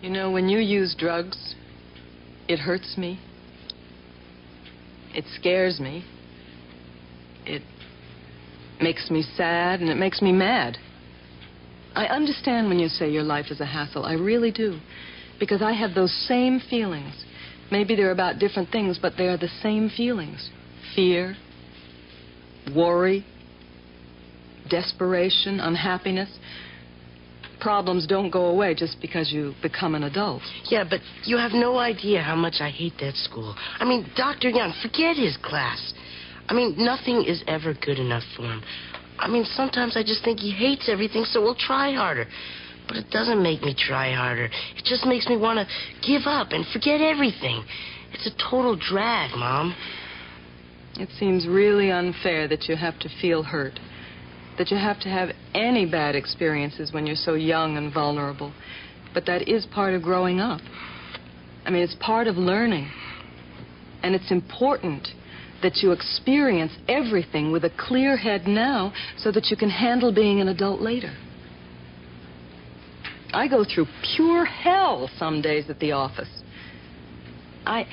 You know, when you use drugs, it hurts me. It scares me. It makes me sad, and it makes me mad. I understand when you say your life is a hassle. I really do. Because I have those same feelings. Maybe they're about different things, but they are the same feelings. Fear, worry, desperation, unhappiness. Problems don't go away just because you become an adult. Yeah, but you have no idea how much I hate that school. I mean, Dr. Young, forget his class. I mean, nothing is ever good enough for him. I mean, sometimes I just think he hates everything, so we'll try harder. But it doesn't make me try harder. It just makes me want to give up and forget everything. It's a total drag, Mom. It seems really unfair that you have to feel hurt, that you have to have any bad experiences when you're so young and vulnerable. But that is part of growing up. I mean, it's part of learning. And it's important that you experience everything with a clear head now so that you can handle being an adult later. I go through pure hell some days at the office. I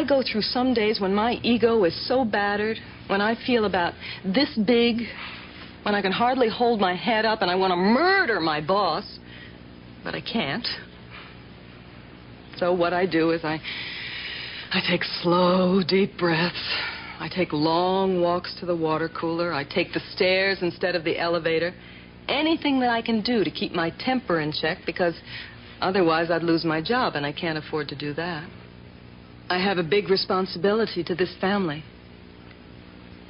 go through some days when my ego is so battered, when I feel about this big, when I can hardly hold my head up and I want to murder my boss, but I can't. So what I do is I take slow, deep breaths. I take long walks to the water cooler. I take the stairs instead of the elevator. Anything that I can do to keep my temper in check, because otherwise I'd lose my job, and I can't afford to do that. I have a big responsibility to this family.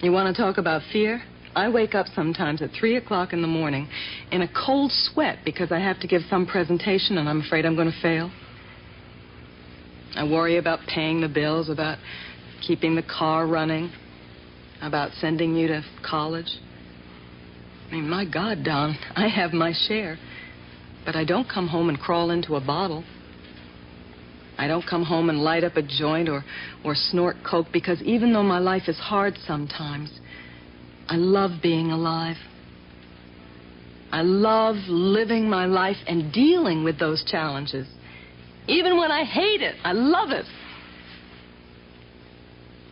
You want to talk about fear? I wake up sometimes at 3 o'clock in the morning in a cold sweat because I have to give some presentation and I'm afraid I'm going to fail. I worry about paying the bills, about keeping the car running, about sending you to college. I mean, my God, Don, I have my share. But I don't come home and crawl into a bottle. I don't come home and light up a joint or snort coke, because even though my life is hard sometimes, I love being alive. I love living my life and dealing with those challenges. Even when I hate it, I love it.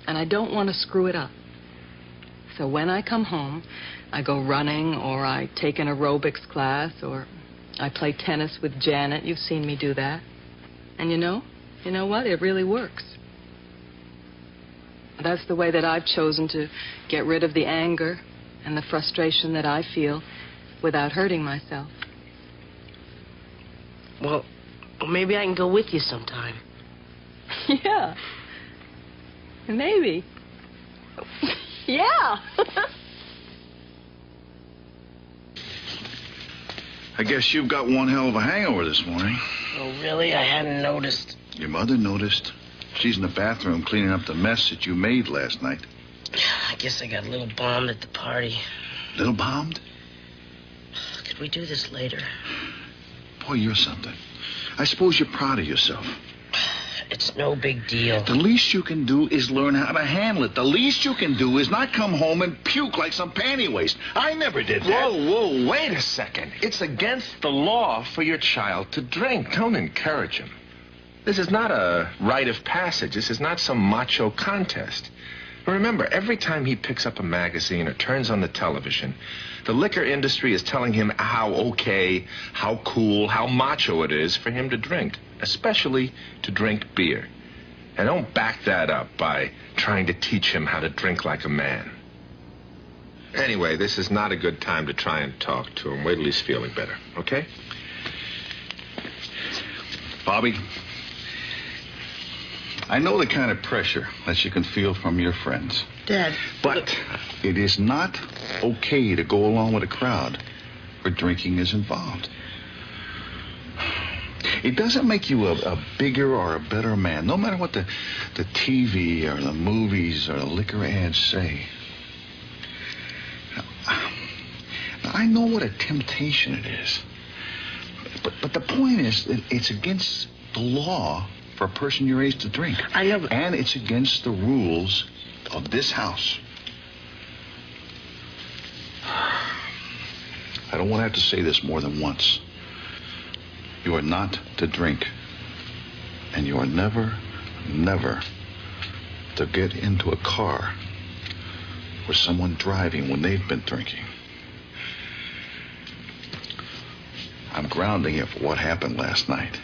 And I don't want to screw it up. So when I come home, I go running, or I take an aerobics class, or I play tennis with Janet. You've seen me do that. And you know what? It really works. That's the way that I've chosen to get rid of the anger and the frustration that I feel without hurting myself. Well, maybe I can go with you sometime. Yeah. Maybe. Yeah. I guess you've got one hell of a hangover this morning. Oh, really? I hadn't noticed. Your mother noticed. She's in the bathroom cleaning up the mess that you made last night. I guess I got a little bombed at the party. Little bombed? Could we do this later? Boy, you're something. I suppose you're proud of yourself. It's no big deal. The least you can do is learn how to handle it. The least you can do is not come home and puke like some panty waste. I never did that. Whoa, wait a second. It's against the law for your child to drink. Don't encourage him. This is not a rite of passage. This is not some macho contest. Remember, every time he picks up a magazine or turns on the television, the liquor industry is telling him how okay, how cool, how macho it is for him to drink, especially to drink beer. And don't back that up by trying to teach him how to drink like a man. Anyway, this is not a good time to try and talk to him. Wait till he's feeling better, okay? Bobby, I know the kind of pressure that you can feel from your friends. Dad. But it is not okay to go along with a crowd where drinking is involved. It doesn't make you a bigger or a better man, no matter what the TV or the movies or the liquor ads say. Now, I know what a temptation it is. But the point is that it's against the law for a person your age to drink. I know. And it's against the rules of this house. I don't want to have to say this more than once. You are not to drink And you're never to get into a car with someone driving when they've been drinking. I'm grounding you for what happened last night.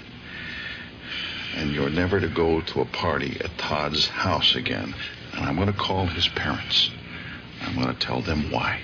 And you're never to go to a party at Todd's house again. And I'm going to call his parents. I'm going to tell them why.